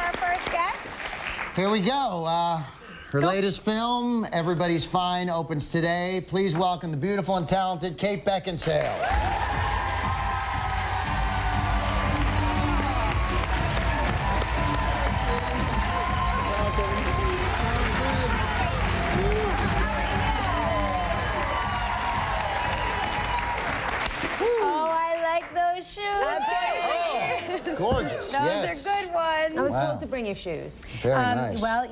for our first guest? Here we go. Her latest film, Everybody's Fine, opens today. Please welcome the beautiful and talented Kate Beckinsale. Gorgeous, Those are good ones. I was told to bring you shoes. Very nice. Well,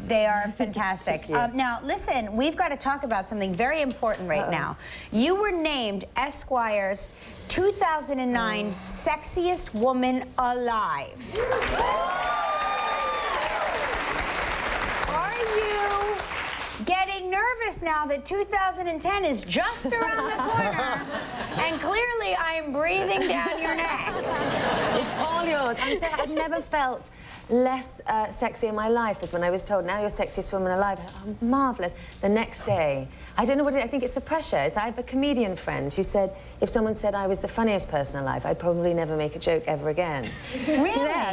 they are fantastic. Now, listen, we've got to talk about something very important right now. You were named Esquire's 2009 Sexiest Woman Alive. Are you getting nervous now that 2010 is just around the corner and clearly I'm breathing down your neck? It's all yours. I'm sorry, I've never felt less sexy in my life as when I was told, now you're sexiest woman alive. Oh, marvellous. The next day, I don't know what I think it's the pressure. I have a comedian friend who said if someone said I was the funniest person alive, I'd probably never make a joke ever again. Really?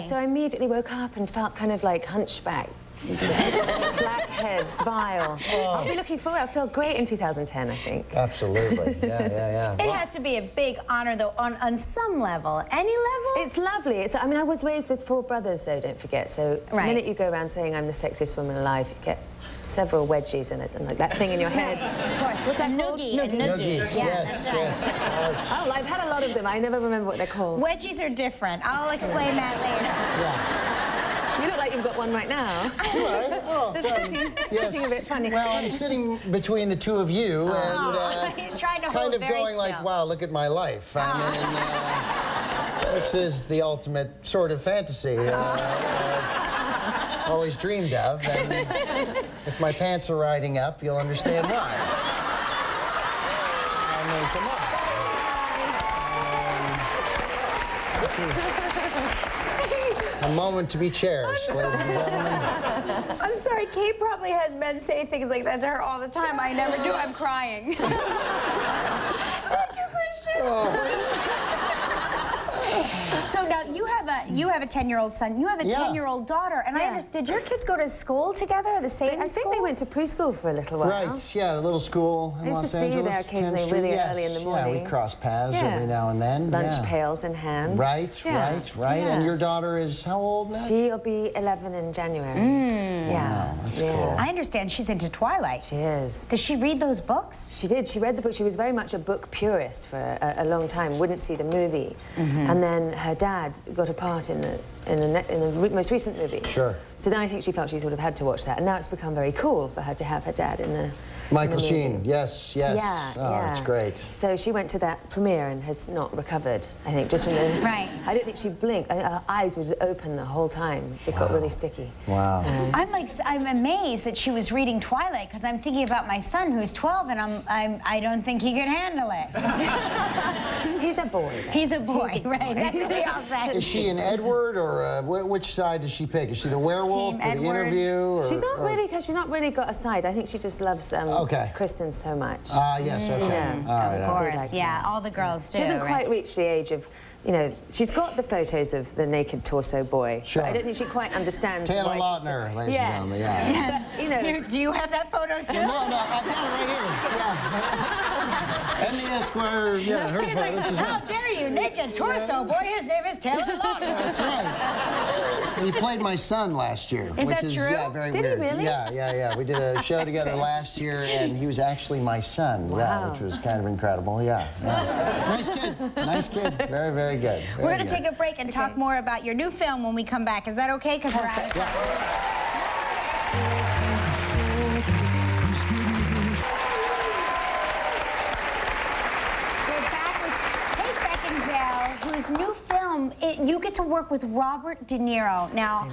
So I immediately woke up and felt kind of like hunchback. Blackheads, vile. I'll be looking forward. I'll feel great in 2010, I think. Absolutely. Yeah. It has to be a big honor, though, on some level. Any level? It's lovely. I mean, I was raised with 4 brothers, though, don't forget. So the minute you go around saying I'm the sexiest woman alive, you get several wedgies in it and like that thing in your head. Of course. What's that called? Noogies. Yes. Oh, well, I've had a lot of them. I never remember what they're called. Wedgies are different. I'll explain that later. Yeah. You look like you've got one right now. Do I? Oh, Sitting a bit funny. Well, I'm sitting between the two of you and he's trying to kind hold of very going like, still. wow, look at my life. I mean, this is the ultimate sort of fantasy I've always dreamed of. And if my pants are riding up, you'll understand why. I mean, come on. A moment to be cherished, ladies and gentlemen. I'm sorry, Kate probably has men say things like that to her all the time. I never do. I'm crying. Thank you, Christian. So now you have a 10-year-old son. You have a 10-year-old daughter. And did your kids go to school together, the same I think they went to preschool for a little while. Right, yeah, the little school in Los Angeles. I used to see you there occasionally, really early in the morning. Yeah, we cross paths every now and then. Lunch pails in hand. Right. And your daughter is how old now? She'll be 11 in January. Wow, that's cool. I understand she's into Twilight. She is. Does she read those books? She did. She read the book. She was very much a book purist for a long time, wouldn't see the movie. And then her dad got a part in the most recent movie. Sure. So then I think she felt she sort of had to watch that. And now it's become very cool for her to have her dad in the Michael Sheen, yes. Yeah, that's great. So she went to that premiere and has not recovered, I think, just from the... Right. I don't think she blinked. Her eyes were just open the whole time. It got really sticky. Wow. I'm amazed that she was reading Twilight, because I'm thinking about my son who's 12, and I don't think he could handle it. He's a boy. He's a boy, right? That's what we all say. Is she an Edward, or which side does she pick? Is she the werewolf Team for the Edward. interview? Or, She's not really, because she's not really got a side. I think she just loves Kristen so much. Yes, okay. Yeah. Of course, yeah, all the girls do. She hasn't quite reached the age of, you know, she's got the photos of the naked torso boy. Sure. But I don't think she quite understands Taylor why Lautner, ladies and gentlemen, But, you know... Do you have that photo too? No, I've got it right here. And the Esquire, her He's photos like, as how well. dare you, naked torso boy, his name is Taylor Lautner. That's right. He played my son last year. Is which that is, true? Yeah, very Did weird. he really? Yeah. We did a show together last year, and he was actually my son. Wow. Yeah, which was kind of incredible. Yeah. Nice kid. Very, very good. We're going to take a break and talk more about your new film when we come back. Is that okay? Because we're out of time. Whose new film, you get to work with Robert De Niro. Now,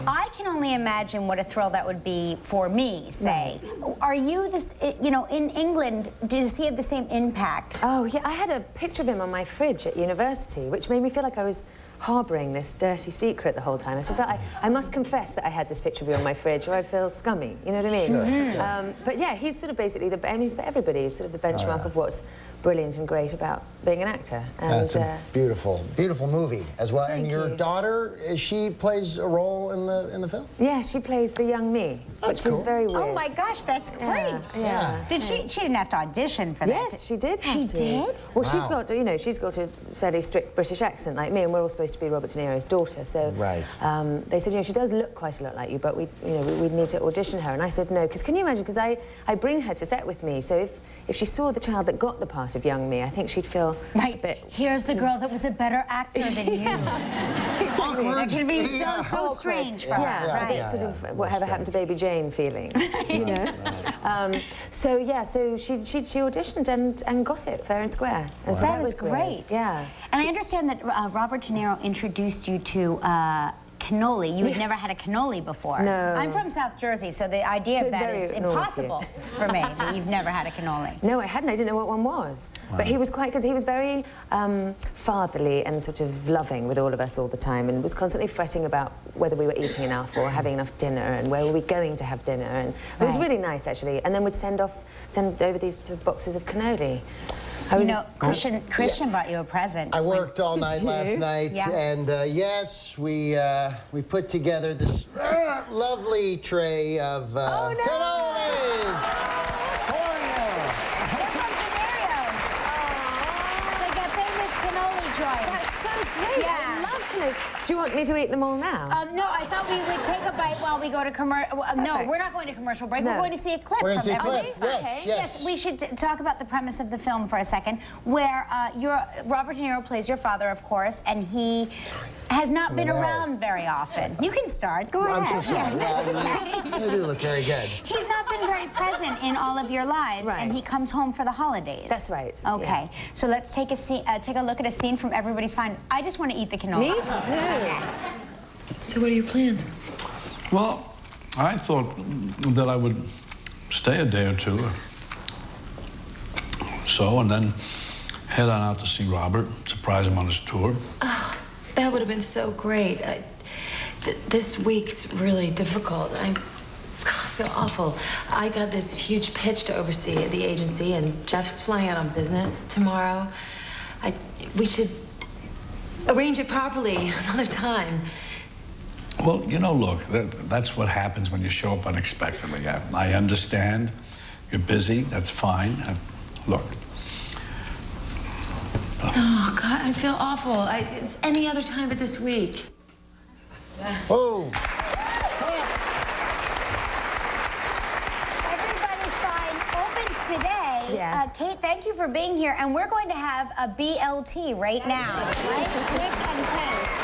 I can only imagine what a thrill that would be for me, say. Are you this, you know, in England, does he have the same impact? Oh, yeah, I had a picture of him on my fridge at university, which made me feel like I was harbouring this dirty secret the whole time. I said, but I must confess that I had this picture of you on my fridge, or I'd feel scummy, you know what I mean? Sure. But yeah, he's sort of basically, he's for everybody, he's sort of the benchmark of what's brilliant and great about being an actor. And, That's a beautiful, beautiful movie as well. And Thank your you. daughter, she plays a role in the film? Yeah, she plays the young me, That's which cool. is very weird. Oh my gosh, that's great. Yeah. Did she didn't have to audition for that? Yes, she did have She to. did? Well, she's Wow. got, you know, she's got a fairly strict British accent like me, and we're all supposed to be Robert De Niro's daughter. So Right. they said, you know, she does look quite a lot like you, but we need to audition her. And I said no, because can you imagine? Because I bring her to set with me, so if she saw the child that got the part of young me, I think she'd feel Right. a bit. Here's the girl that was a better actor than you. Exactly. That could be Yeah. so Awkward. strange for Yeah, her. a Right. bit sort of whatever happened to Baby Jane feeling, you know. So yeah, so she auditioned and got it fair and square. And so That that was was weird. great. Yeah. And I understand that Robert De Niro introduced you to cannoli. You had never had a cannoli before. No. I'm from South Jersey, so the idea So of it's that very is normal to you. impossible for me, that you've never had a cannoli. No, I hadn't. I didn't know what one was. But he was quite, because he was very fatherly and sort of loving with all of us all the time, and was constantly fretting about whether we were eating enough or having enough dinner, and where were we going to have dinner. And it was Right. really nice, actually. And then would send over these boxes of cannoli. You know, Christian brought you a present. I worked all night you? last night, Yeah. and yes, we put together this lovely tray of cannolis. They're from Venero's. Like a famous cannoli joint. That's so great. Yeah. I love cannoli. Do you want me to eat them all now? No, I thought we would take a bite while we go to commercial. No, Okay. we're not going to commercial break. We're No. going to see a clip We're gonna from see a everybody. clip. Yes, Okay. yes. We should talk about the premise of the film for a second, where Robert De Niro plays your father, of course, and he has not been No. around very often. You can start. Go ahead. I'm so sorry. Yeah. You do look very good. He's not been very present in all of your lives, Right. and he comes home for the holidays. That's right, Okay, so let's take a look at a scene from Everybody's Fine. I just want to eat the cannoli. Me too. So what are your plans? Well, I thought that I would stay a day or two or so, and then head on out to see Robert, surprise him on his tour. Oh, that would have been so great. This week's really difficult. I feel awful. I got this huge pitch to oversee at the agency, and Jeff's flying out on business tomorrow. We should arrange it properly another time. Well, you know, look, that's what happens when you show up unexpectedly. I understand. You're busy. That's fine. Look. Oh, God, I feel awful. It's any other time but this week. Oh. Everybody's Fine opens today. Yes. Kate, thank you for being here. And we're going to have a BLT right now, right? Nick and Kate.